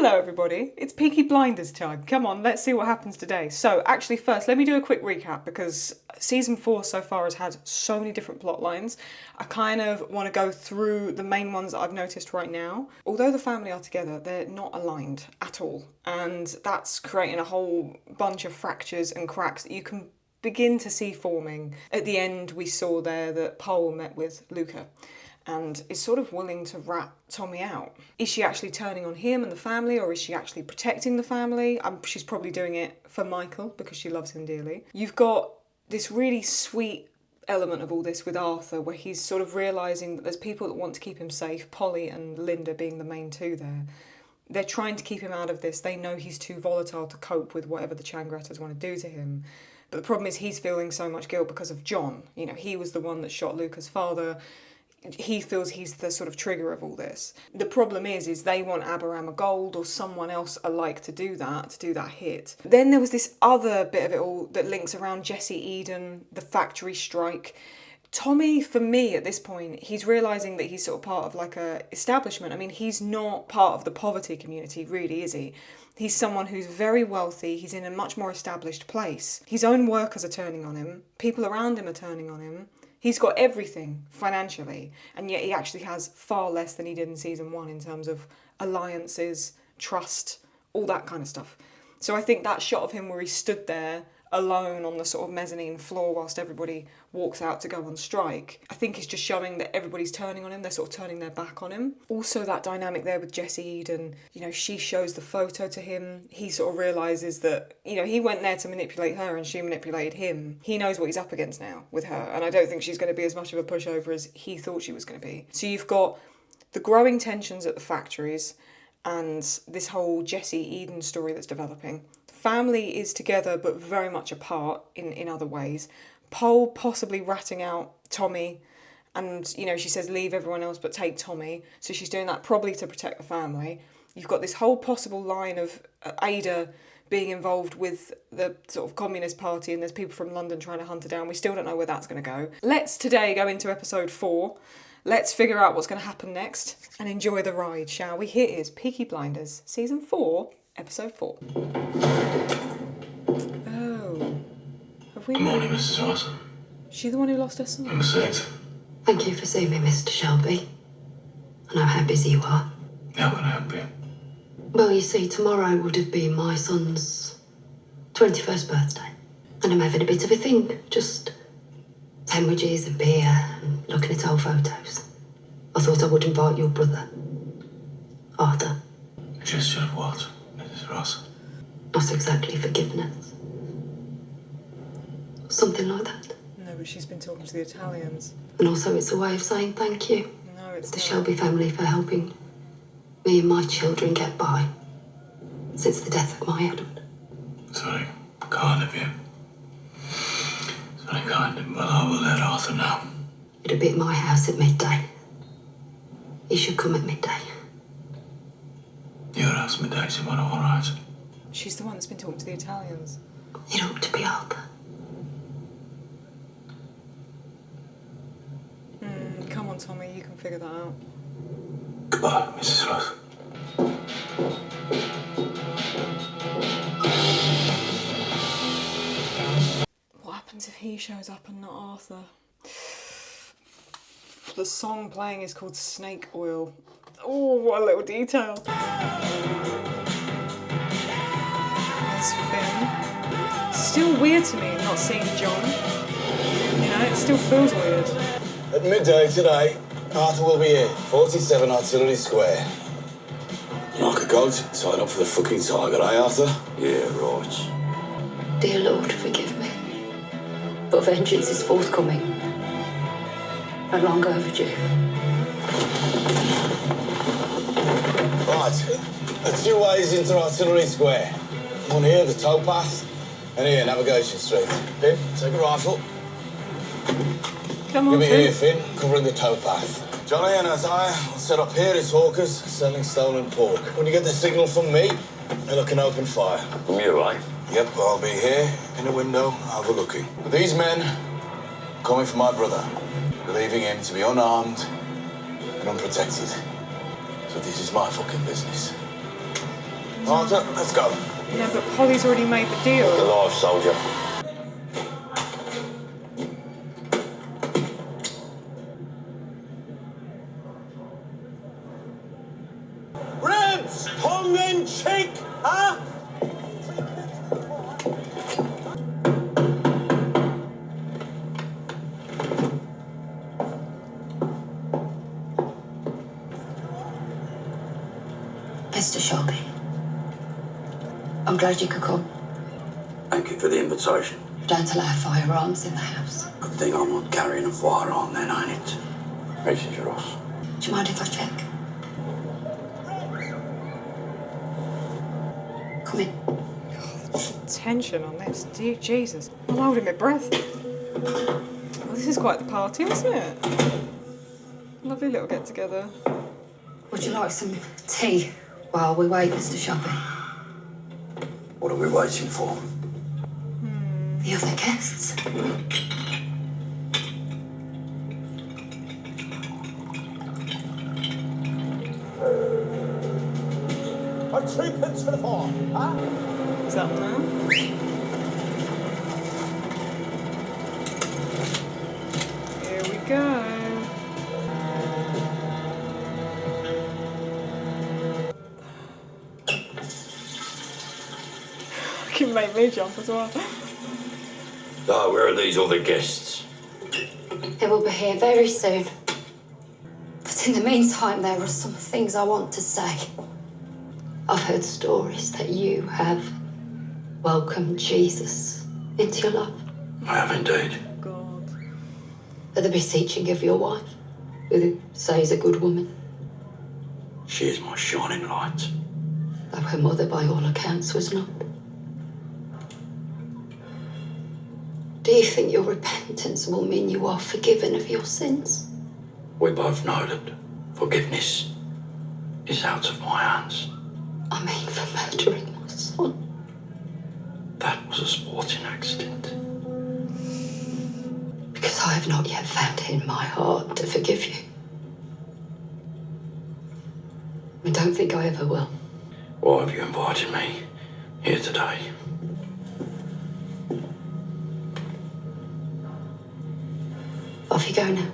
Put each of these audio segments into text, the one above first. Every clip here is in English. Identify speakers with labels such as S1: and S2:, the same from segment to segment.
S1: Hello everybody, it's Peaky Blinders time. Come on, let's see what happens today. So actually first, let me do a quick recap because season 4 so far has had so many different plot lines. I kind of want to go through the main ones that I've noticed right now. Although the family are together, they're not aligned at all. And that's creating a whole bunch of fractures and cracks that you can begin to see forming. At the end we saw there that Pole met with Luca and is sort of willing to rat Tommy out. Is she actually turning on him and the family, or is she actually protecting the family? She's probably doing it for Michael because she loves him dearly. You've got this really sweet element of all this with Arthur where he's sort of realising that there's people that want to keep him safe, Polly and Linda being the main two there. They're trying to keep him out of this. They know he's too volatile to cope with whatever the Changrattas want to do to him. But the problem is he's feeling so much guilt because of John. You know, he was the one that shot Luca's father. He feels he's the sort of trigger of all this. The problem is they want Aberama Gold or someone else alike to do that hit. Then there was this other bit of it all that links around Jesse Eden, the factory strike. Tommy, for me at this point, he's realising that he's sort of part of like a establishment. I mean, he's not part of the poverty community, really, is he? He's someone who's very wealthy, he's in a much more established place. His own workers are turning on him, people around him are turning on him. He's got everything financially, and yet he actually has far less than he did in season 1 in terms of alliances, trust, all that kind of stuff. So I think that shot of him where he stood there alone on the sort of mezzanine floor whilst everybody walks out to go on strike, I think is just showing that everybody's turning on him, they're sort of turning their back on him. Also that dynamic there with Jesse Eden, you know, she shows the photo to him, he sort of realises that, you know, he went there to manipulate her and she manipulated him. He knows what he's up against now with her, and I don't think she's going to be as much of a pushover as he thought she was going to be. So you've got the growing tensions at the factories and this whole Jesse Eden story that's developing. Family is together but very much apart in other ways. Pole possibly ratting out Tommy and, you know, she says leave everyone else but take Tommy. So she's doing that probably to protect the family. You've got this whole possible line of Ada being involved with the sort of Communist Party and there's people from London trying to hunt her down. We still don't know where that's going to go. Let's today go into episode 4. Let's figure out what's going to happen next and enjoy the ride, shall we? Here is Peaky Blinders, season 4, episode 4. Oh. Have we...
S2: Good morning, Mrs. Ross.
S1: She the one who lost her son?
S2: Number 6.
S3: Thank you for seeing me, Mr. Shelby. I know how busy you are.
S2: How can I help you?
S3: Well, you see, tomorrow would have been my son's 21st birthday. And I'm having a bit of a thing, just sandwiches and beer and looking at old photos. I thought I would invite your brother, Arthur.
S2: A gesture of what, Mrs. Ross?
S3: Not exactly forgiveness. Something like that.
S1: No, but she's been talking to the Italians.
S3: And also it's a way of saying thank you
S1: No, it's
S3: to the
S1: not.
S3: Shelby family for helping me and my children get by since the death of my husband.
S2: It's very kind of you. It's very kind of you. Well, I will let Arthur know.
S3: It'll be at my house at midday. He should come at midday.
S2: Your house midday, so all right.
S1: She's the one that's been talking to the Italians.
S3: It ought to be Arthur.
S1: Come on, Tommy, you can figure that out.
S2: Goodbye, Mrs. Ross.
S1: What happens if he shows up and not Arthur? The song playing is called Snake Oil. Oh, what a little detail. There's Finn. Still weird to me not seeing John. You know, it still feels weird.
S4: At midday today, Arthur will be here, 47 Artillery Square. Like a goat, tied up for the fucking tiger, eh, Arthur?
S2: Yeah, right.
S3: Dear Lord, forgive me. But vengeance is forthcoming. And long overdue.
S4: Right, there are 2 ways into Artillery Square. One here, the towpath, and here, Navigation Street. Finn, take a rifle.
S1: Come on,
S4: Give me
S1: Finn.
S4: here, Finn, covering the towpath. Johnny and I will set up here as hawkers selling stolen pork. When you get the signal from me, then I can open fire.
S2: From you, right?
S4: Yep, I'll be here in the window overlooking. But these men coming for my brother, believing him to be unarmed and unprotected. So this is my fucking business. Arthur, let's go.
S1: No, but Polly's already made the deal.
S4: Alive, soldier. Ribs! Tongue in cheek, huh?
S3: Mr. Shelby, I'm glad you could come.
S4: Thank you for the invitation.
S3: Don't allow firearms in the house.
S4: Good thing I'm not carrying a firearm then, ain't it? Message, Ross.
S3: Do you mind if I check? Come in.
S1: Tension on this. Dear Jesus. I'm holding my breath. Well, this is quite the party, isn't it? Lovely little get together.
S3: Would you like some tea while we wait, Mr. Shelby?
S4: What are we waiting for?
S3: The other guests.
S4: A threepence for the farm, huh?
S1: Is that one now? Here we go. Can make me jump as well.
S2: Ah, where are these other guests?
S3: They will be here very soon. But in the meantime, there are some things I want to say. I've heard stories that you have welcomed Jesus into your life.
S2: I have indeed.
S1: God.
S3: At the beseeching of your wife, who says a good woman,
S2: She is my shining light.
S3: though her mother, by all accounts, was not. Do you think your repentance will mean you are forgiven of your sins?
S2: We both know that forgiveness is out of my hands.
S3: I mean, for murdering my son.
S2: That was a sporting accident.
S3: Because I have not yet found it in my heart to forgive you. I don't think I ever will.
S2: Why have you invited me here today?
S3: Off you go now.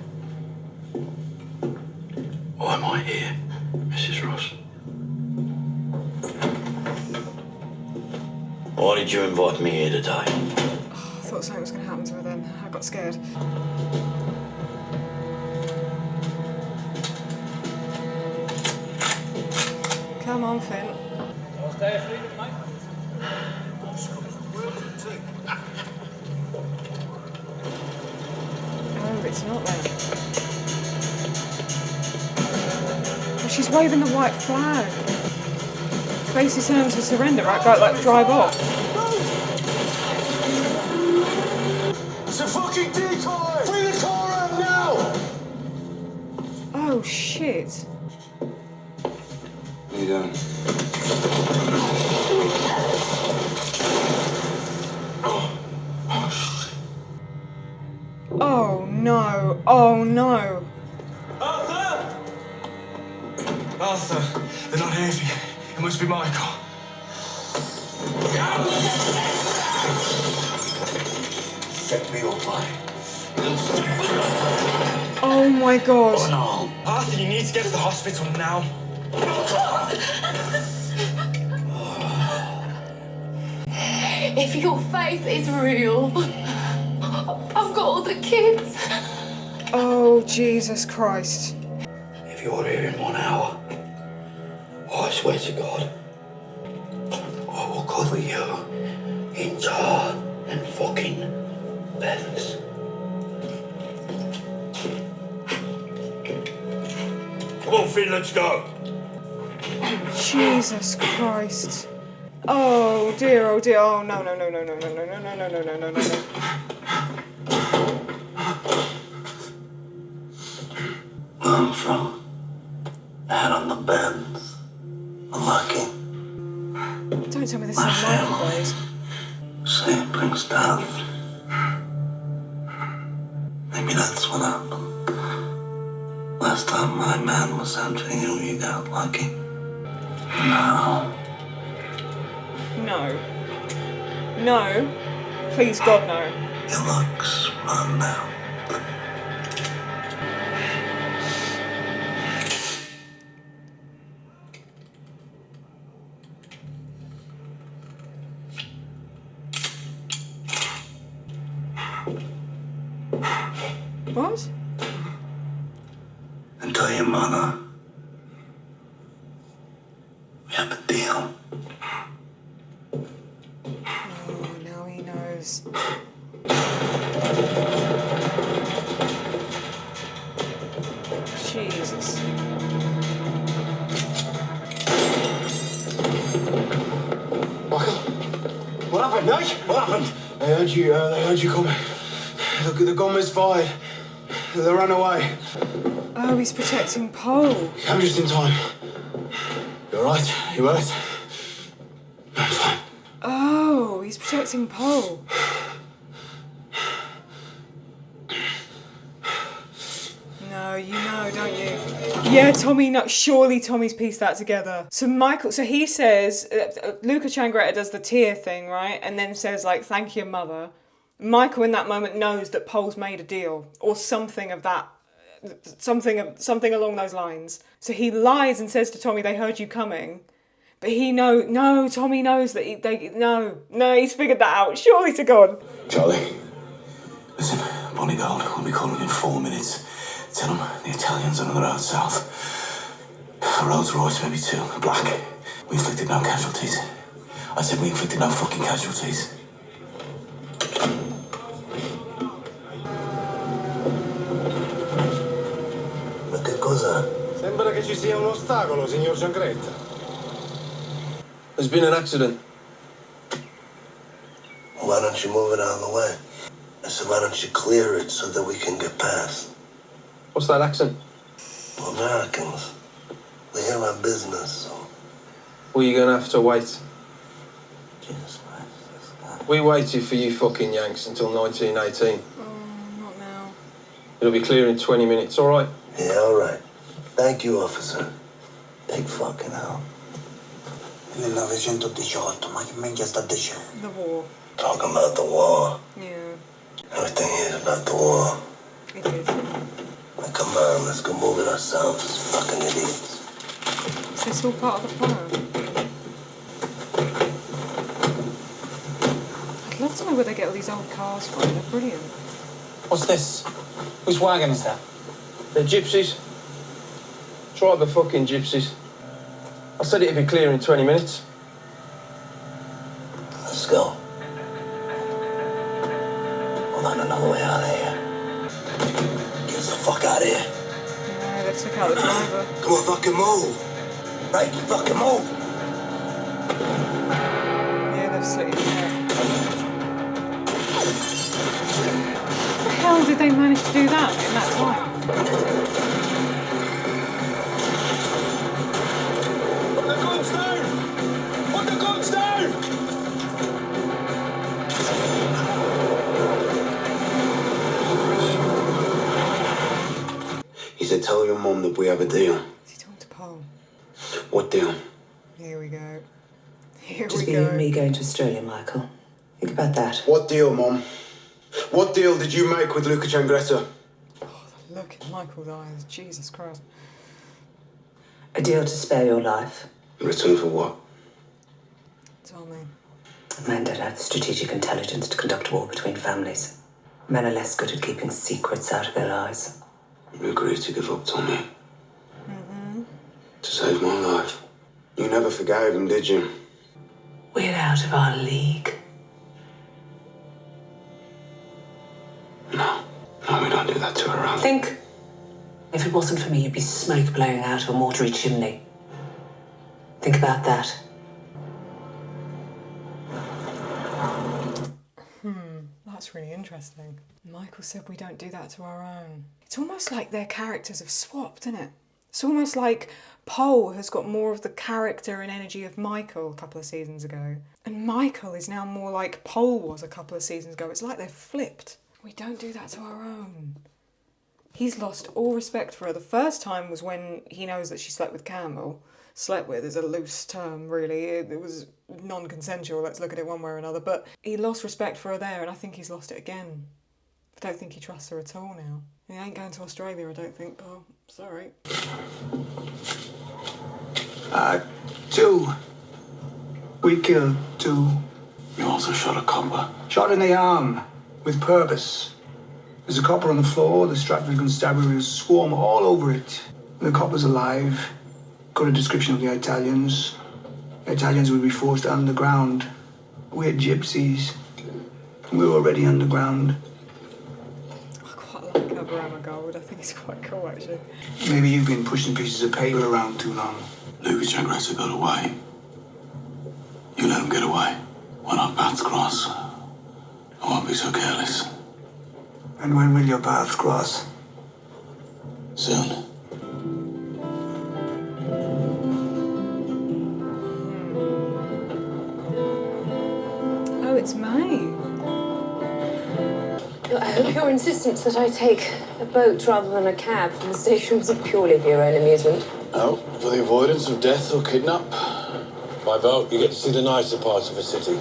S2: Why am I here, Mrs. Ross? Why did you invite me here today?
S1: I thought something was going to happen to her then. I got scared. Come on, Finn. Oh, it's not there. Oh, she's waving the white flag. Basically telling them to surrender, right? Go, like, drive off.
S4: It's a fucking decoy! Bring the car out now!
S1: Oh, shit.
S4: What are you doing?
S1: Oh, no. Oh, no.
S5: Arthur! Arthur, they're not here for you. It must be Michael.
S4: Set me on fire.
S1: Oh, my God.
S4: Oh no.
S5: Arthur, you need to get to the hospital now.
S3: If your faith is real, I've got all the kids.
S1: Oh, Jesus Christ.
S2: If you're here in 1 hour, I swear to God, I will cover you in tar and fucking feathers. Come on, Finn, let's go.
S1: Jesus Christ. Oh dear, oh dear. Oh no, no, no, no, no, no, no, no, no, no, no, no, no, no.
S2: Where I'm from, out on the bends, unlucky.
S1: Don't tell me this is Michael days.
S2: Siblings down. Maybe that's what happened. Last time my man was out for you, you got lucky. Now,
S1: no. No. Please, God, no.
S2: Your luck's run now.
S1: What?
S2: And tell your mother we have a deal.
S1: Oh, now he knows. Jesus.
S4: Michael? What happened, mate? What happened? They heard you coming. The gun was fired. They ran away.
S1: Oh, he's protecting Paul.
S4: I'm just in time. You alright? You hurt? I'm fine.
S1: Oh, he's protecting Paul. No, you know, don't you? Yeah, Tommy, no, surely Tommy's pieced that together. So Michael, so he says, Luca Changretta does the tear thing, right? And then says, like, thank your mother. Michael in that moment knows that Paul's made a deal or something of that, something along those lines. So he lies and says to Tommy, they heard you coming. But Tommy knows that he's figured that out. Surely to God.
S4: Charlie, listen, Bonnie Gold will be calling in 4 minutes. Tell them the Italians on the road south. Rolls Royce, maybe 2, black. We inflicted no casualties. I said we inflicted no fucking casualties.
S2: Ma che cosa?
S6: Sembra che ci sia un ostacolo, signor Changretta. There's been an accident.
S2: Why don't you move it out of the way? I said, why don't you clear it so that we can get past?
S6: What's that accent?
S2: We're Americans. We're here on business, so...
S6: Well, you're gonna have to wait.
S2: Jesus Christ.
S6: We waited for you fucking Yanks until 1918.
S1: Oh, not now.
S6: It'll be clear in 20 minutes, all right?
S2: Yeah, all right. Thank you, officer. Big fucking hell. 1918, ma che minchia sta dicendo?
S1: The war.
S2: Talking about the war.
S1: Yeah,
S2: Everything here is about the war.
S1: it is.
S2: Now, come on, let's go move it ourselves, fucking idiots.
S1: Is this all part of the plan? I'd love to know where they get all these old cars from. They're brilliant.
S7: What's this? Whose wagon is that?
S6: They're gypsies. Tribe of fucking gypsies. I said it'd be clear in 20 minutes.
S2: Let's go. We'll find another way out of here. Get us the fuck out of here.
S1: No, they took out the driver.
S2: Come on, fucking move. Right, you fucking move.
S1: Yeah, they've slit his neck. How the hell did they manage to do that in that time?
S6: Put the guns down! Put the guns down!
S4: He said, tell your mum that we have a deal.
S1: Is he talking to Paul?
S4: What deal?
S1: Here we go. Here
S8: Just
S1: we
S8: be you
S1: go.
S8: and me going to Australia, Michael. Think about that.
S4: What deal, Mum? What deal did you make with Luca Changretta?
S1: Look at Michael's eyes. Jesus Christ.
S8: A deal to spare your life.
S4: In return for what?
S1: Tommy.
S8: Men don't have the strategic intelligence to conduct war between families. Men are less good at keeping secrets out of their lives.
S4: You agreed to give up, Tommy. To save my life. You never forgave him, did you?
S8: We're out of our league.
S4: No. No, we don't do that to her, Al.
S8: Think. If it wasn't for me, you'd be smoke blowing out of a mortuary chimney. Think about that.
S1: That's really interesting. Michael said we don't do that to our own. It's almost like their characters have swapped, isn't it? It's almost like Paul has got more of the character and energy of Michael a couple of seasons ago. And Michael is now more like Paul was a couple of seasons ago. It's like they've flipped. We don't do that to our own. He's lost all respect for her. The first time was when he knows that she slept with Campbell. slept with is a loose term, really. It was non-consensual, let's look at it one way or another, but he lost respect for her there, and I think he's lost it again. I don't think he trusts her at all now. He ain't going to Australia, I don't think, Paul. Sorry.
S2: Two. We killed two.
S4: You also shot a copper.
S2: Shot in the arm, with purpose. There's a copper on the floor, the Stratford constabularies swarm all over it. The copper's alive. Got a description of the Italians. The Italians would be forced underground. We're gypsies. We were already underground.
S1: I quite like Abraham Gold. I think it's quite cool, actually.
S2: Maybe you've been pushing pieces of paper around too long.
S4: Lucas Jagressa got away. You let him get away. When our paths cross, I won't be so careless.
S2: And when will your paths cross?
S4: Soon.
S1: Oh, it's May.
S9: I hope your insistence that I take a boat rather than a cab from the station was purely for your own amusement.
S10: No, for the avoidance of death or kidnap. By boat, you get to see the nicer parts of a city.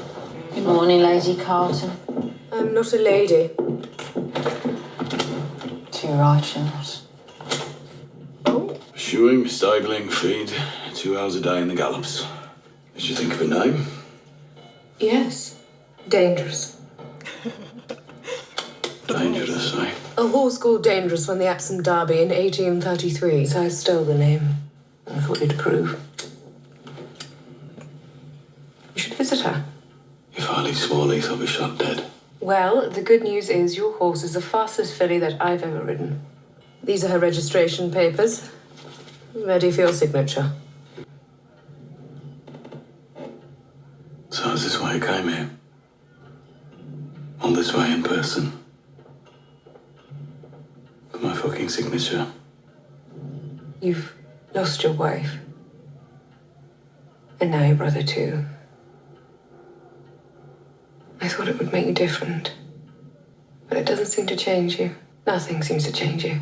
S9: Good morning, Lady Carlton. I'm not a lady.
S8: Too right, you're not.
S4: Shoeing, stabling, feed, 2 hours a day in the gallops. Did you think of a name?
S9: Yes. Dangerous.
S4: Dangerous, eh?
S9: A horse called Dangerous won the Epsom Derby in 1833, so I stole the name. I thought you'd approve. You should visit her.
S4: If I leave Smallheath, I'll be shot dead.
S9: Well, the good news is your horse is the fastest filly that I've ever ridden. These are her registration papers. Ready for your signature.
S4: So is this why you came here? All this way in person? For my fucking signature?
S9: You've lost your wife. And now your brother too. I thought it would make you different. But it doesn't seem to change you. Nothing seems to change you.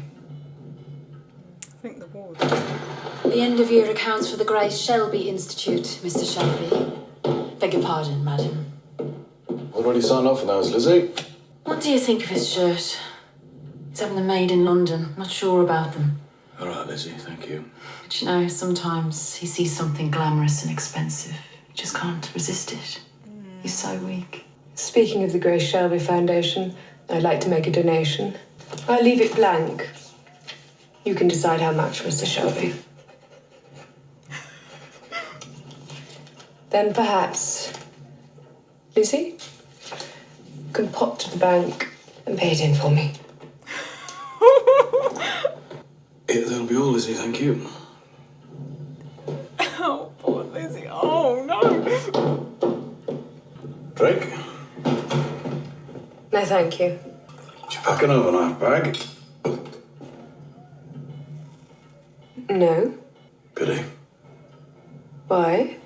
S1: I think the war.
S11: The end-of-year accounts for the Grace Shelby Institute, Mr. Shelby. Beg your pardon, madam.
S10: Already signed up for those, Lizzie.
S11: What do you think of his shirt? He's having them made in London. Not sure about them.
S4: All right, Lizzie, thank you.
S11: But you know, sometimes he sees something glamorous and expensive. He just can't resist it. He's so weak.
S9: Speaking of the Grace Shelby Foundation, I'd like to make a donation. I'll leave it blank. You can decide how much, Mr. Shelby. Then perhaps Lizzie can pop to the bank and pay it in for me.
S4: Yeah, that'll be all, Lizzie, thank you.
S1: Oh, poor Lizzie. Oh, no.
S4: Drink?
S9: No, thank you.
S4: Did you pack an overnight bag?
S9: No.
S4: Pity.
S9: Why?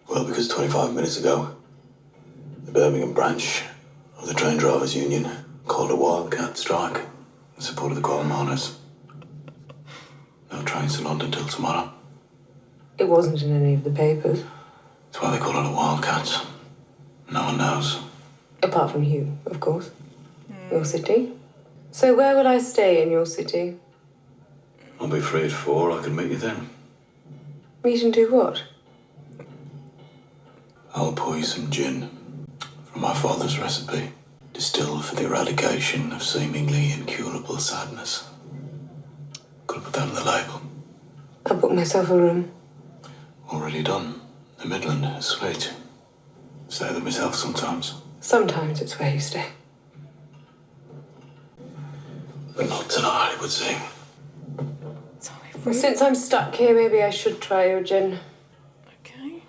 S4: Well, because 25 minutes ago, the Birmingham branch of the Train Drivers Union called a wildcat strike in support of the coal miners. No trains to London till tomorrow.
S9: It wasn't in any of the papers.
S4: That's why they call it a wildcat. No one knows.
S9: Apart from you, of course. Your city. So where will I stay in your city?
S4: I'll be free at 4. I can meet you then.
S9: Meet and do what?
S4: I'll pour you some gin from my father's recipe, distilled for the eradication of seemingly incurable sadness. Could have put that on the label.
S9: I'll book myself a room.
S4: Already done. The Midland is sweet. Stay there myself sometimes.
S9: Sometimes it's where you stay.
S4: But not tonight, I would say.
S9: Well, since I'm stuck here, maybe I should try your gin.
S1: Okay.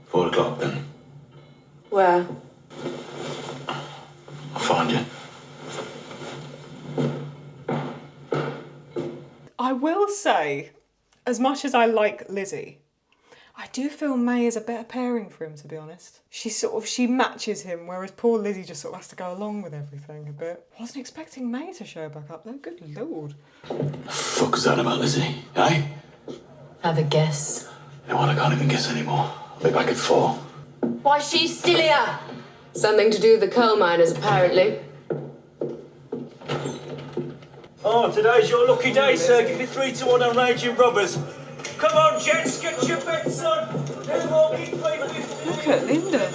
S4: 4 o'clock then.
S9: Where?
S4: I'll find you.
S1: I will say, as much as I like Lizzie, I do feel May is a better pairing for him, to be honest. She matches him, whereas poor Lizzie just sort of has to go along with everything a bit. Wasn't expecting May to show back up though, good lord.
S4: The fuck is that about Lizzie, eh?
S11: Have a guess.
S4: You know what? I can't even guess anymore. I'll be back at 4.
S9: Why, she's still here! Something to do with the coal miners, apparently.
S5: Oh, today's your lucky day, sir. Give me 3 to 1 on raging robbers. Come on, gents, get your bets, son.
S1: Look at Linda.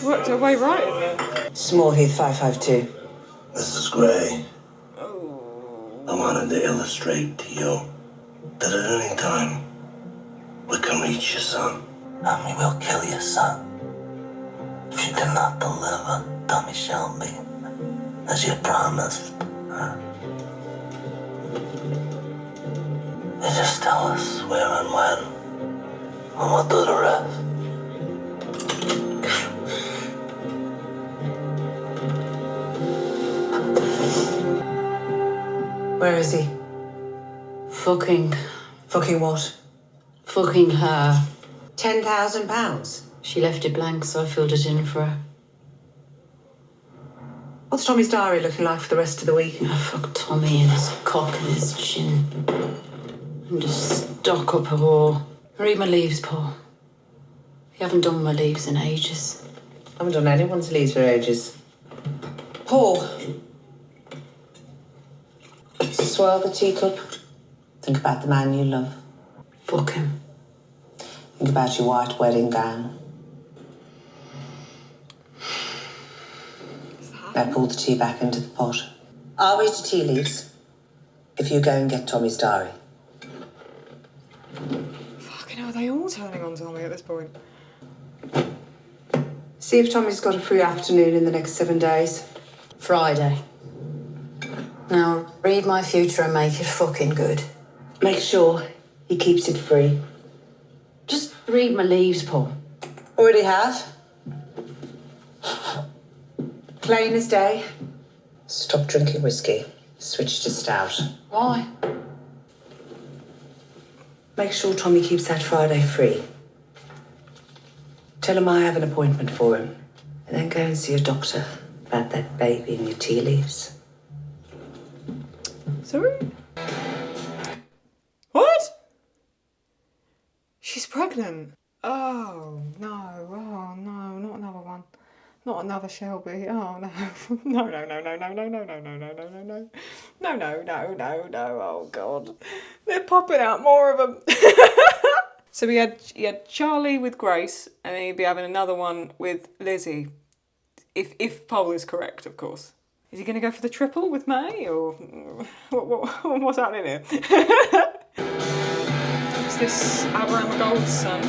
S1: Worked her way right in there.
S8: Smallheath 552.
S2: Mrs. Gray, I wanted to illustrate to you that at any time we can reach your son.
S8: And we will kill your son if you do not deliver Tommy Shelby as you promised. You just tell us where and when, and we'll do the rest. Where is he?
S11: Fucking.
S8: Fucking what?
S11: Fucking her.
S8: £10,000?
S11: She left it blank, so I filled it in for her.
S8: What's Tommy's diary looking like for the rest of the week?
S11: Oh, fuck Tommy and his cock and his chin. I'm just stuck up a wall. Read my leaves, Paul. You haven't done my leaves in ages.
S8: I haven't done anyone's leaves for ages. Paul. Swirl the teacup. Think about the man you love.
S11: Fuck him.
S8: Think about your white wedding gown. Now pour the tea back into the pot. I'll read the tea leaves if you go and get Tommy's diary.
S1: Fucking hell, are they all turning on Tommy at this point?
S8: See if Tommy's got a free afternoon in the next 7 days.
S11: Friday. Now, read my future and make it fucking good.
S8: Make sure he keeps it free.
S11: Just read my leaves, Paul.
S8: Already have. Plain as day. Stop drinking whiskey. Switch to stout.
S11: Why?
S8: Make sure Tommy keeps that Friday free. Tell him I have an appointment for him. And then go and see a doctor about that baby in your tea leaves.
S1: Sorry? What? She's pregnant. Oh no, not another one. Not another Shelby. Oh no. No. Oh god. They're popping out more of them. So he had Charlie with Grace, and then he'd be having another one with Lizzie. If Paul is correct, of course. Is he going to go for the triple with May, or what's happening here? Is this Abraham Gold's son?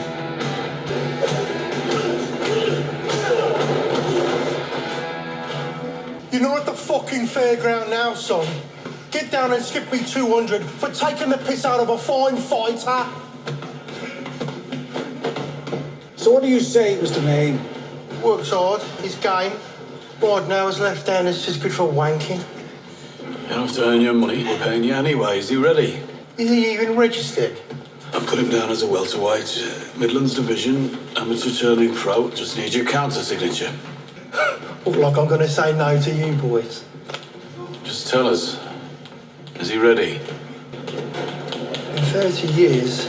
S12: You know, at the fucking fairground now, son. Get down and skip me 200 for taking the piss out of a fine fighter.
S13: So what do you say, Mr. Maine?
S12: Works hard, he's game. Right now his left hand is just good for wanking.
S4: You don't have to earn your money. We're paying you anyway. Is he ready?
S12: Is he even registered?
S4: I put him down as a welterweight, Midlands Division, amateur turning pro. Just need your counter signature.
S12: Look like I'm going to say no to you boys.
S4: Just tell us. Is he ready?
S12: In 30 years,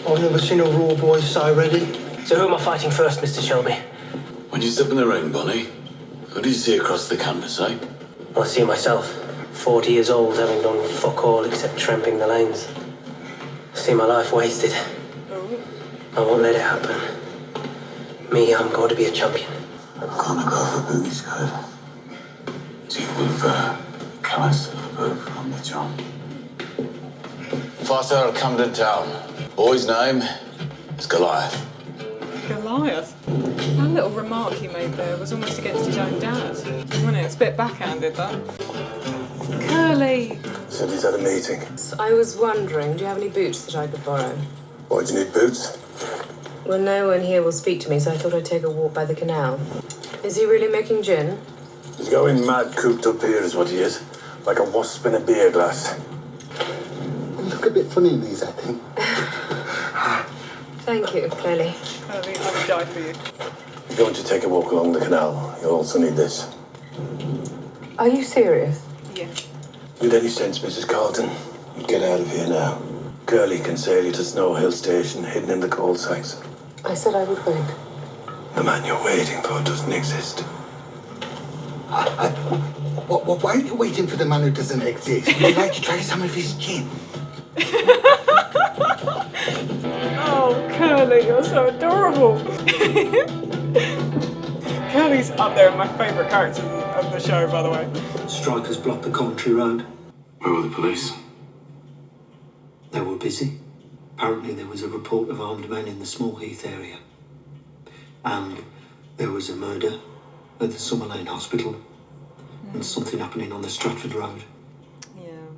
S12: I've never seen a raw boy so ready.
S14: So who am I fighting first, Mr. Shelby?
S4: When you step in the ring, Bonnie, who do you see across the canvas, eh?
S14: I see myself, 40 years old, having done fuck all except tramping the lanes. See my life wasted. I won't let it happen. Me, I'm going to be a champion.
S4: I'm gonna go for Boogie's good. Do you with Callis from the John? Fast out of Camden Town. Boy's name is Goliath.
S1: Goliath? That little remark he made there was almost against his own dad. Wasn't it? It's a bit backhanded, that. Curly!
S10: Said he's had a meeting.
S9: I was wondering, do you have any boots that I could borrow?
S10: Why do you need boots?
S9: Well, no one here will speak to me, so I thought I'd take a walk by the canal. Is he really making gin?
S10: He's going mad cooped up here is what he is. Like a wasp in a beer glass.
S12: You look a bit funny in these, I think.
S9: Thank you, Curly.
S1: I think I would die for you.
S10: You're going to take a walk along the canal. You'll also need this.
S9: Are you serious?
S1: Yeah.
S10: With any sense, Mrs. Carlton, you'd get out of here now.
S4: Curly can sail you to Snow Hill Station, hidden in the coal sacks.
S9: I said I would wait.
S4: The man you're waiting for doesn't exist.
S12: Why are you waiting for the man who doesn't exist? Would you like to try some of his gin?
S1: Oh, Curly, you're so adorable. Curly's up there in my favourite characters of the show, by the way.
S2: Strikers blocked the Coventry Road.
S4: Where were the police?
S2: They were busy. Apparently there was a report of armed men in the Small Heath area. And there was a murder at the Summer Lane Hospital. And something happening on the Stratford Road.
S1: Yeah.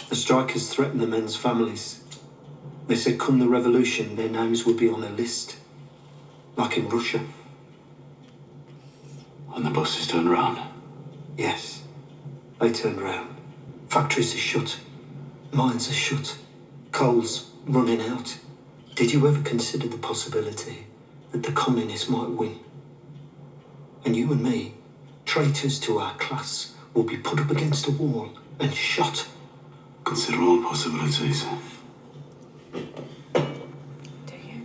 S2: The strikers threatened the men's families. They said come the revolution, their names would be on a list. Like in Russia.
S4: And the buses turned round?
S2: Yes. They turned round. Factories are shut. Mines are shut. Coal's running out. Did you ever consider the possibility that the communists might win? And you and me, traitors to our class, will be put up against a wall and shot.
S4: Consider all possibilities. But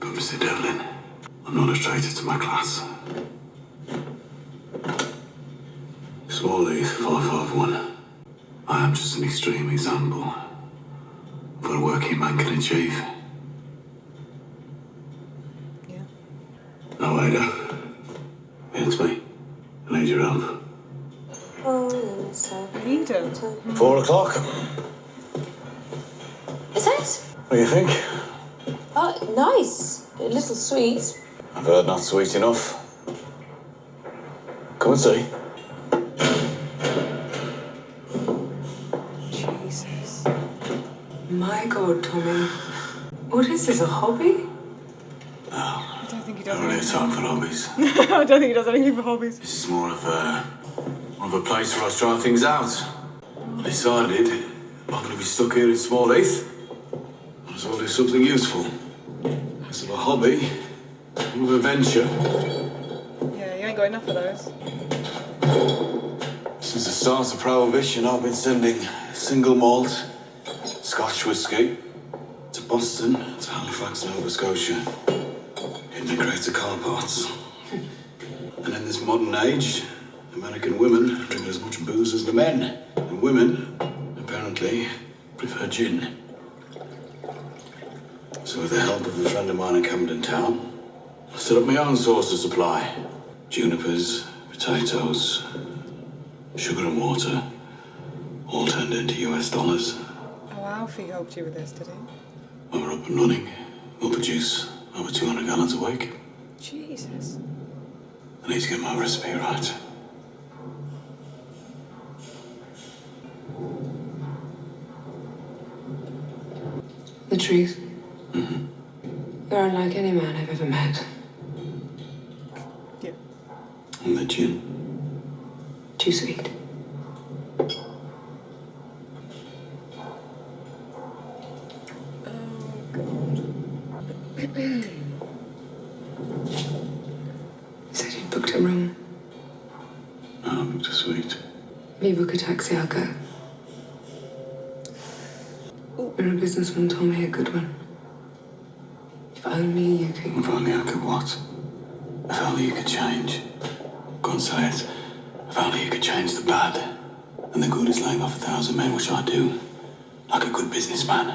S4: Mr. Devlin, I'm not a traitor to my class. Small Heath 451. I am just an extreme example of what a working man can achieve.
S1: Yeah.
S4: No, Ada. It's me. I need your help.
S1: Eden.
S4: 4 o'clock.
S11: Is it?
S4: What do you think?
S11: Oh, nice. A little sweet.
S4: I've heard not sweet enough. Come and see.
S1: Jesus.
S9: My God, Tommy. What is this, a hobby?
S1: I don't think he does
S4: I don't really have time for hobbies.
S1: I don't think he does anything for hobbies.
S4: This is more of a place where I was trying things out. I decided I'm not going to be stuck here in Small Heath. I might as well do something useful. Less of a hobby, more of a venture.
S1: Yeah, you ain't got enough of those.
S4: Since the start of Prohibition, I've been sending single malt, Scotch whiskey, to Boston, to Halifax, Nova Scotia, hidden in crates of car parts. And in this modern age, American women drink as much booze as the men. And women, apparently, prefer gin. So with the help of a friend of mine in Camden Town, I set up my own source of supply. Junipers, potatoes, sugar and water, all turned into US dollars.
S1: Oh, Alfie helped you with this, did he?
S4: When we're up and running, we'll produce over 200 gallons a week.
S1: Jesus.
S4: I need to get my recipe right.
S9: The truth? Mm-hmm. You're unlike any man I've ever met.
S1: Yeah.
S4: And the gin.
S9: Too sweet. Said he'd booked a room.
S4: No, I booked a suite.
S9: Me book a taxi, I'll go. You're a businessman, Tommy, a good one. If only you could...
S4: If only I could what? If only you could change. Go and say it. If only you could change the bad. And the good is laying off 1,000 men, which I do. Like a good businessman.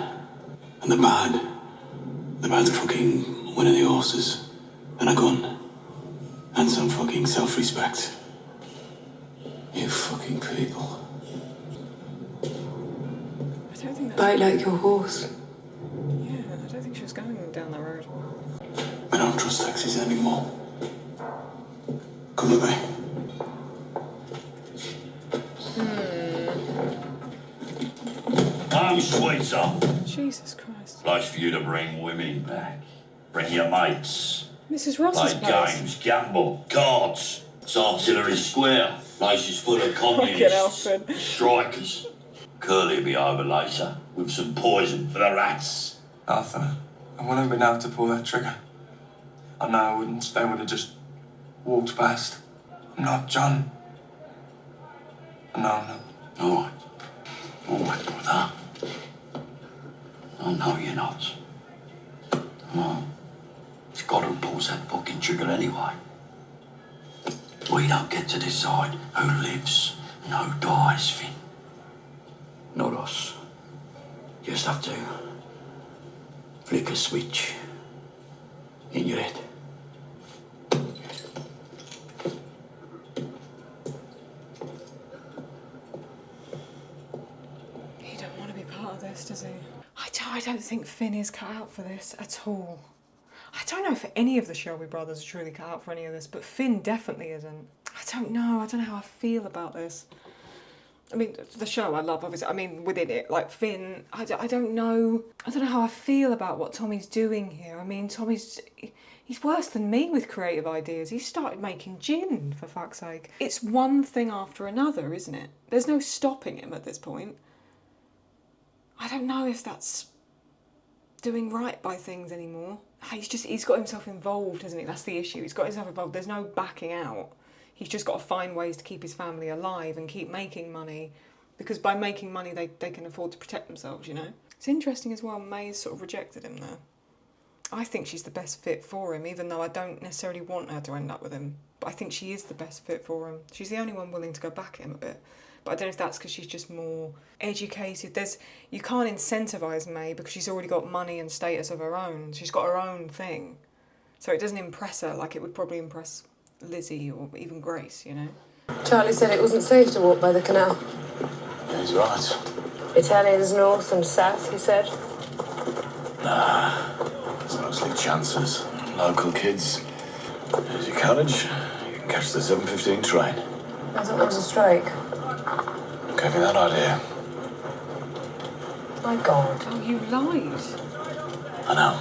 S4: And the bad's fucking winning the horses. And a gun. And some fucking self-respect. You fucking people.
S1: I don't think that's...
S9: Bite like your horse.
S1: Yeah, I don't think she was going down that road.
S4: I don't trust taxis anymore. Come with me.
S5: I'm Switzer.
S1: Jesus Christ.
S5: Place for you to bring women back. Bring your mates.
S1: Mrs. Ross's
S5: Play
S1: place.
S5: games, gamble, cards. It's Artillery Square. Place is full of
S1: Fucking
S5: communists,
S1: Alfred.
S5: strikers. Curly'll be over later with some poison for the rats.
S6: Arthur, I wouldn't have been able to pull that trigger. I know I wouldn't. They would have just walked past. I'm not John. No, I'm not.
S4: All right, brother.
S2: I know you're not. No. It's God who pulls that fucking trigger anyway. We don't get to decide who lives and who dies, Finn. Not us. You just have to flick a switch in your head.
S1: He don't want to be part of this, does he? I don't think Finn is cut out for this at all. I don't know if any of the Shelby brothers are truly cut out for any of this, but Finn definitely isn't. I don't know how I feel about this. I mean, the show I love, obviously. I mean, within it, like Finn, I don't know how I feel about what Tommy's doing here. I mean, he's worse than me with creative ideas. He started making gin, for fuck's sake. It's one thing after another, isn't it? There's no stopping him at this point. I don't know if that's doing right by things anymore. He's got himself involved, hasn't he? That's the issue. He's got himself involved. There's no backing out. He's just got to find ways to keep his family alive and keep making money, because by making money they can afford to protect themselves, you know? It's interesting as well, May's sort of rejected him there. I think she's the best fit for him, even though I don't necessarily want her to end up with him. But I think she is the best fit for him. She's the only one willing to go back at him a bit. But I don't know if that's because she's just more educated. You can't incentivise May because she's already got money and status of her own. She's got her own thing. So it doesn't impress her like it would probably impress Lizzie or even Grace, you know?
S9: Charlie said it wasn't safe to walk by the canal.
S4: Yeah, he's right.
S9: Italians north and south, he said.
S4: Nah, it's mostly chances. Local kids. Here's your carriage. You can catch the 7:15 train.
S9: I thought there was a strike.
S4: Gave me that idea.
S9: My God.
S1: Oh, you lied.
S4: I know.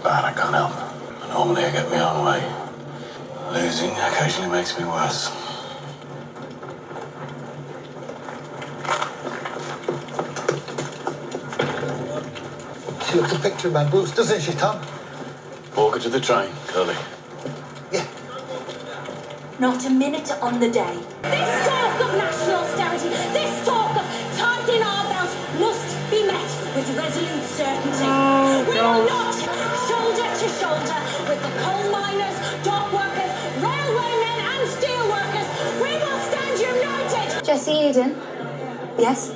S4: Bad, I can't help. Normally I get my own way. Losing occasionally makes me worse.
S12: She looks a picture of my boots, doesn't she, Tom?
S4: Walk her to the train, Curly.
S15: Not a minute on the day. This talk of national austerity, this talk of tightening our belts must be met with resolute certainty. We are not shoulder to shoulder with the coal miners, dock workers, railwaymen and steel workers. We will stand united.
S16: Jessie Eden? Yes?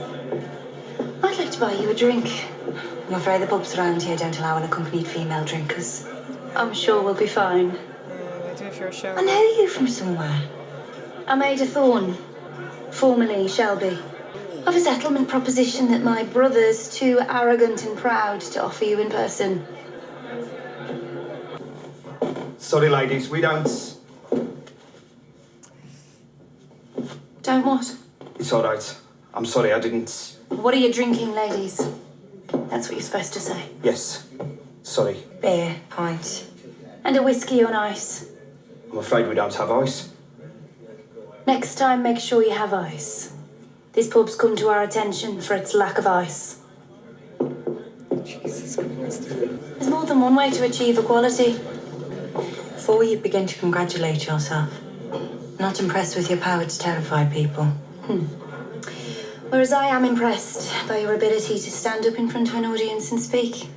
S16: I'd like to buy you a drink.
S8: I'm afraid the pubs around here don't allow unaccompanied female drinkers.
S16: I'm sure we'll be fine.
S1: They do for a show.
S8: I know you from somewhere.
S16: I'm Ada Thorne, formerly Shelby. I've a settlement proposition that my brother's too arrogant and proud to offer you in person.
S6: Sorry, ladies, we don't...
S16: Don't what?
S6: It's all right. I'm sorry, I didn't...
S16: What are you drinking, ladies? That's what you're supposed to say.
S6: Yes. Sorry.
S8: Beer, pint.
S16: And a whiskey on ice.
S6: I'm afraid we don't have ice.
S16: Next time, make sure you have ice. This pub's come to our attention for its lack of ice.
S1: Jesus Christ.
S16: There's more than one way to achieve equality.
S8: Before you begin to congratulate yourself, I'm not impressed with your power to terrify people.
S16: Whereas I am impressed by your ability to stand up in front of an audience and speak.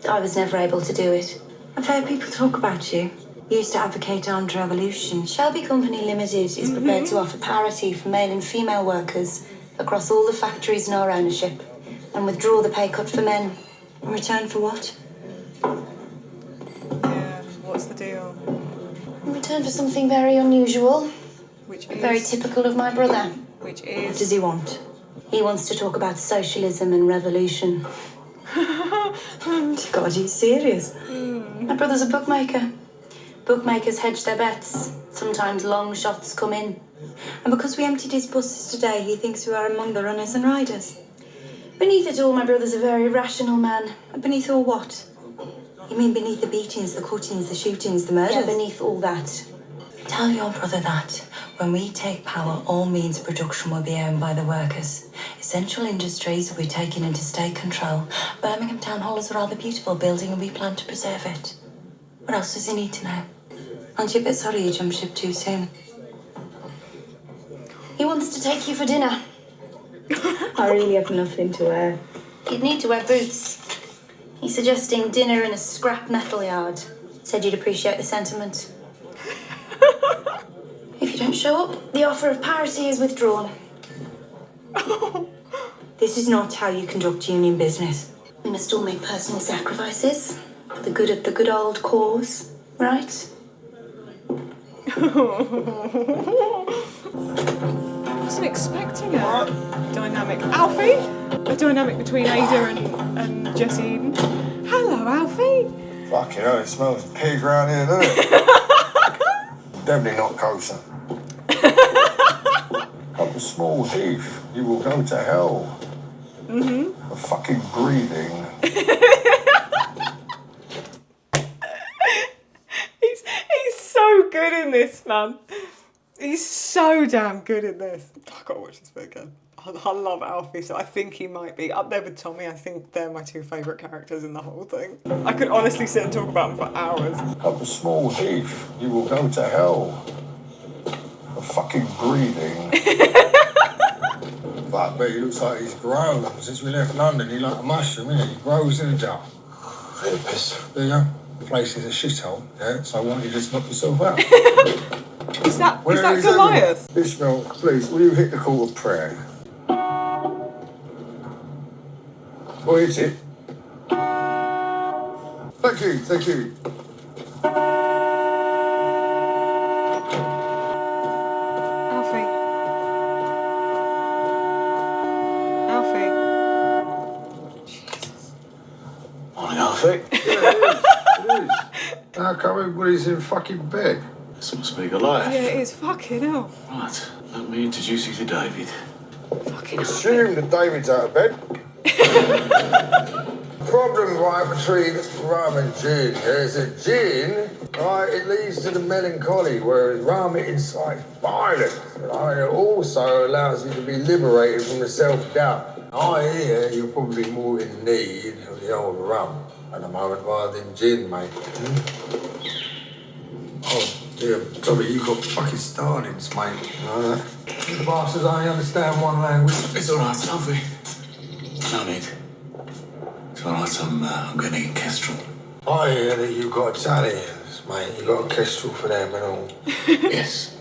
S16: I was never able to do it.
S8: I've heard people talk about you. You used to advocate armed revolution.
S16: Shelby Company Limited is prepared to offer parity for male and female workers across all the factories in our ownership and withdraw the pay cut for men.
S8: In return for what?
S1: Yeah, what's the deal?
S16: In return for something very unusual.
S1: Which is?
S16: Very typical of my brother.
S1: Which is?
S8: What does he want?
S16: He wants to talk about socialism and revolution.
S8: God, he's serious.
S16: My brother's a bookmaker. Bookmakers hedge their bets. Sometimes long shots come in.
S8: And because we emptied his buses today, he thinks we are among the runners and riders.
S16: Beneath it all, my brother's a very rational man.
S8: Beneath all what? You mean beneath the beatings, the cuttings, the shootings, the murders?
S16: Yeah, beneath all that.
S8: Tell your brother that when we take power, all means of production will be owned by the workers. Essential industries will be taken into state control. Birmingham Town Hall is a rather beautiful building and we plan to preserve it. What else does he need to know? Aren't you a bit sorry you jumped ship too soon?
S16: He wants to take you for dinner.
S8: I really have nothing to wear.
S16: You'd need to wear boots. He's suggesting dinner in a scrap metal yard. Said you'd appreciate the sentiment. If you don't show up, the offer of parity is withdrawn.
S8: This is not how you conduct union business.
S16: We must all make personal sacrifices for the good of the good old cause, right?
S1: Wasn't expecting a dynamic. Alfie? A dynamic between Ada and Jesse Eden. Hello, Alfie.
S12: Fucking hell, it smells of pig around here, doesn't it? Definitely not kosher. Up a small heath, you will go to hell.
S1: Mm-hmm.
S12: For fucking breathing.
S1: He's so good in this, man. He's so damn good in this. I gotta watch this bit again. I love Alfie, so I think he might be up there with Tommy. I think they're my two favourite characters in the whole thing. I could honestly sit and talk about them for hours.
S12: Up a small heath, you will go to hell. For fucking breathing. Fuck me, he looks like he's grown. Since we left London, he's like a mushroom, isn't he? He grows in a jar.
S10: Bit of piss.
S12: There you go. The place is a shithole, yeah? So why don't you just knock yourself out?
S1: Is that Goliath?
S12: Ishmael, please, will you hit the call of prayer? Or hit it. Thank you, thank you.
S10: Morning, Alfie.
S12: Yeah, it is. How come everybody's in fucking bed?
S10: This must be Goliath.
S1: Yeah, it is. Fucking hell.
S10: Right, let me introduce you to David.
S1: Fucking
S12: assume that David's out of bed. Problem right between rum and gin. There's a gin, right, it leads to the melancholy, whereas rum it incites violence. Right? It also allows you to be liberated from the self-doubt. I hear you're probably more in need of the old rum at the moment rather than gin, mate. Oh dear, Tommy, you got fucking starlings, mate. You know that? You bastards only understand one language.
S10: It's all right, Alfie. No need. It's all right, I'm going to get Kestrel.
S12: I hear that you've got Italians, mate. You got a Kestrel for them and all.
S10: Yes.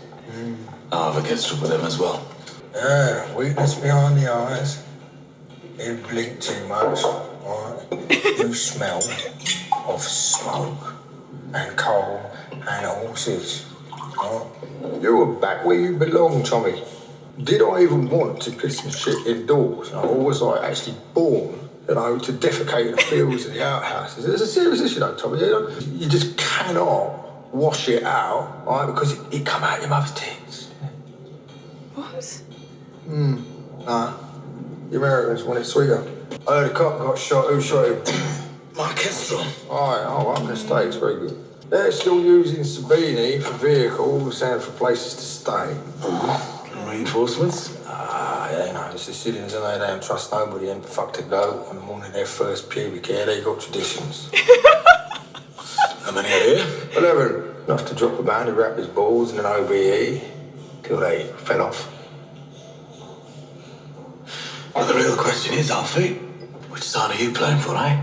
S10: I'll have a Kestrel for them as well.
S12: Yeah, weakness behind the eyes. You blink too much, alright? You smell of smoke and coal and horses. Right? You were back where you belong, Tommy. Did I even want to piss and shit indoors? Or was I actually born, to defecate in the fields and the outhouses? It's a serious issue, though, Tommy. You just cannot wash it out, right? Because it come out your mother's tits.
S1: What?
S12: Nah. The Americans want it sweeter. I heard a cop got shot. Who shot him?
S10: My Kestrel.
S12: Up the States, very good. They're still using Sabini for vehicles and for places to stay.
S10: Reinforcements?
S12: It's the Cillians and they don't trust nobody and fuck to go on the morning of their first pubic hair. They got traditions.
S10: How many are here?
S12: 11. Enough to drop a band and wrap his balls in an OBE till they fell off.
S10: Well, the real question is, Alfie, which side are you playing for, eh?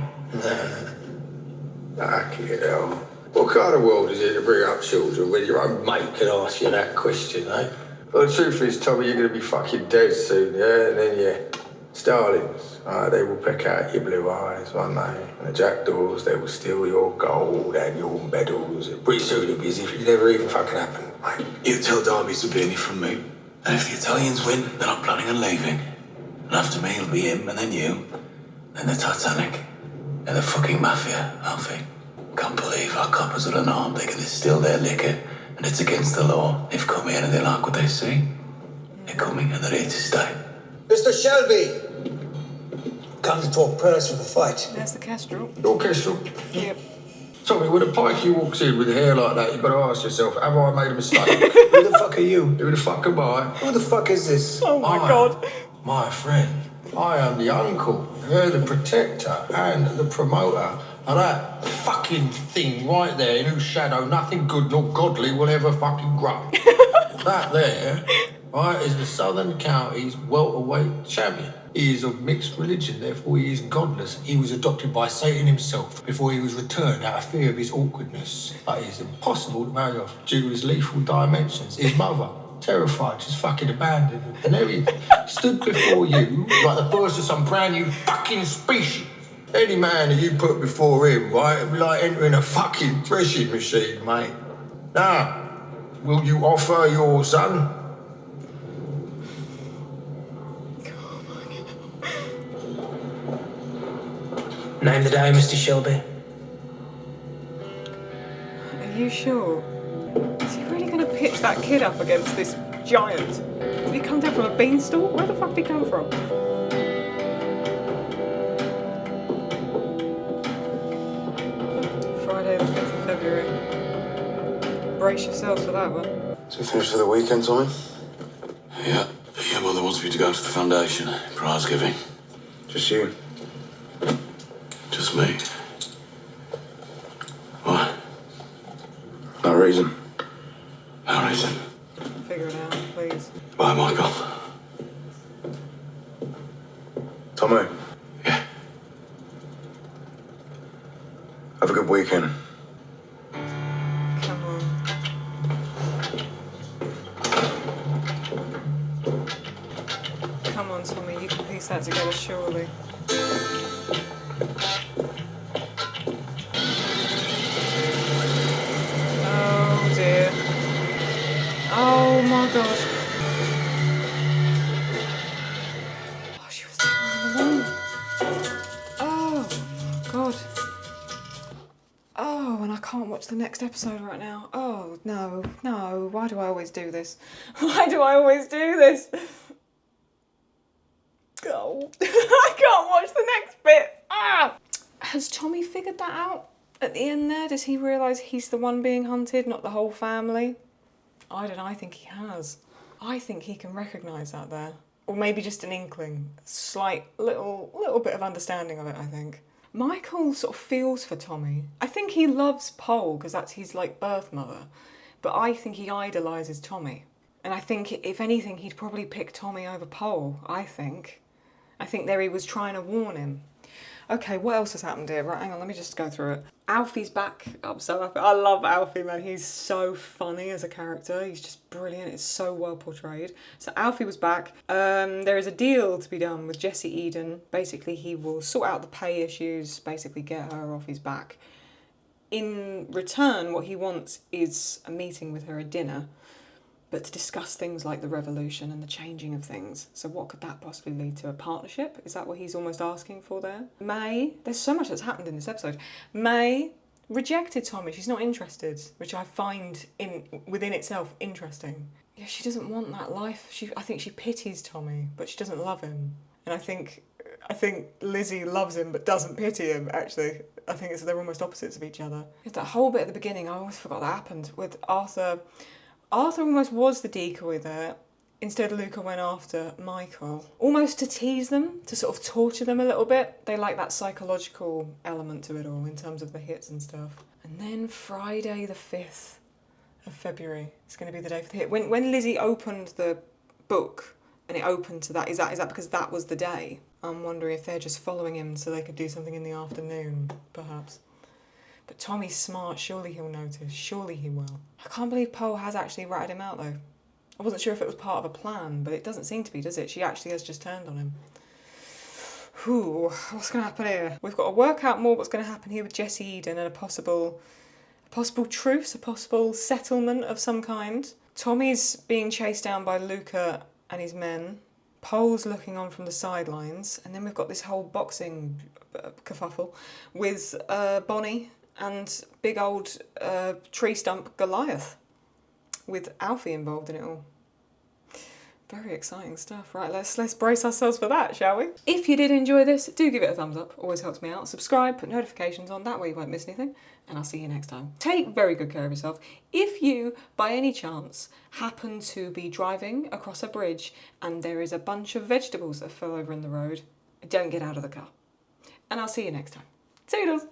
S12: Kid hell. What kind of world is it to bring up children when your own mate can ask you that question, eh? Well, the truth is, Tommy, you're going to be fucking dead soon, yeah? And then your starlings, they will peck out your blue eyes, won't they? And the jackdaws, they will steal your gold and your medals. Pretty soon it'll be as if it never even fucking happened, mate.
S10: You tell Darby Sabini from me. And if the Italians win, then I'm planning on leaving. And after me, it'll be him, and then you, then the Titanic, and the fucking mafia, Alfie. Can't believe our coppers are unarmed. They can distill their liquor, and it's against the law. They've come here and they like what they see. They're coming and they're here to stay.
S13: Mr. Shelby! Come to talk prayers for the fight.
S1: There's the Kestrel.
S12: Your Kestrel?
S1: Yep.
S12: Tommy, when a pikey walks in with hair like that, you've got to ask yourself, have I made a mistake?
S13: Who the fuck are you?
S12: Who the fuck am I?
S13: Who the fuck is this?
S1: Oh my God.
S12: My friend, I am the uncle, the protector, and the promoter of that fucking thing right there in whose shadow nothing good nor godly will ever fucking grow. That there, right, is the Southern Counties welterweight champion. He is of mixed religion, therefore he is godless. He was adopted by Satan himself before he was returned out of fear of his awkwardness. But it is impossible to marry off due to his lethal dimensions. His mother, terrified, just fucking abandoned him. And there he is, stood before you like the first of some brand new fucking species. Any man that you put before him, right, it'd be like entering a fucking threshing machine, mate. Now, will you offer your son?
S14: Name the day, Mr. Shelby.
S1: Are you sure? Is he really going to pitch that kid up against this giant? Did he come down from a beanstalk? Where the fuck did he come from? Friday the 5th of February. Brace yourselves for that one.
S10: So you finished for the weekend, Tommy? Yeah. Your mother wants me to go to the foundation. Prize giving.
S4: Just you?
S10: Just me. Why?
S4: No reason.
S10: No reason.
S1: Figure it out, please.
S10: Bye, Michael.
S4: Tommy?
S10: Yeah?
S4: Have a good weekend.
S1: Come on. Come on, Tommy, you can piece that together, surely. Oh dear. Oh my god. Oh, she was there all along. Oh my god. Oh, and I can't watch the next episode right now. Oh, no, no. Why do I always do this? Why do I always do this? Oh, I can't watch the next bit. Ah! Has Tommy figured that out at the end there? Does he realise he's the one being hunted, not the whole family? I don't know, I think he has. I think he can recognise that there. Or maybe just an inkling. Slight little bit of understanding of it, I think. Michael sort of feels for Tommy. I think he loves Pole because that's his like birth mother. But I think he idolises Tommy. And I think if anything, he'd probably pick Tommy over Pole, I think. I think there he was trying to warn him. Okay, what else has happened here? Right, hang on, let me just go through it. Alfie's back. I'm so happy. I love Alfie, man. He's so funny as a character. He's just brilliant. It's so well portrayed. So Alfie was back. There is a deal to be done with Jesse Eden. Basically, he will sort out the pay issues, basically get her off his back. In return, what he wants is a meeting with her, a dinner, but to discuss things like the revolution and the changing of things. So what could that possibly lead to? A partnership? Is that what he's almost asking for there? May, there's so much that's happened in this episode. May rejected Tommy. She's not interested, which I find within itself interesting. Yeah, she doesn't want that life. I think she pities Tommy, but she doesn't love him. And I think Lizzie loves him but doesn't pity him, actually. I think they're almost opposites of each other. That whole bit at the beginning, I always forgot that happened with Arthur. Arthur almost was the decoy there. Instead, Luca went after Michael. Almost to tease them, to sort of torture them a little bit. They like that psychological element to it all in terms of the hits and stuff. And then Friday the 5th of February is going to be the day for the hit. When Lizzie opened the book and it opened to that, is that because that was the day? I'm wondering if they're just following him so they could do something in the afternoon, perhaps. But Tommy's smart, surely he'll notice, surely he will. I can't believe Pole has actually ratted him out though. I wasn't sure if it was part of a plan, but it doesn't seem to be, does it? She actually has just turned on him. Whew, what's going to happen here? We've got to work out more what's going to happen here with Jesse Eden and a possible truce, a possible settlement of some kind. Tommy's being chased down by Luca and his men. Pole's looking on from the sidelines. And then we've got this whole boxing kerfuffle with Bonnie and big old tree stump Goliath, with Alfie involved in it all. Very exciting stuff. Right, let's brace ourselves for that, shall we? If you did enjoy this, do give it a thumbs up. Always helps me out. Subscribe, put notifications on. That way you won't miss anything. And I'll see you next time. Take very good care of yourself. If you, by any chance, happen to be driving across a bridge and there is a bunch of vegetables that fell over in the road, don't get out of the car. And I'll see you next time. Toodles!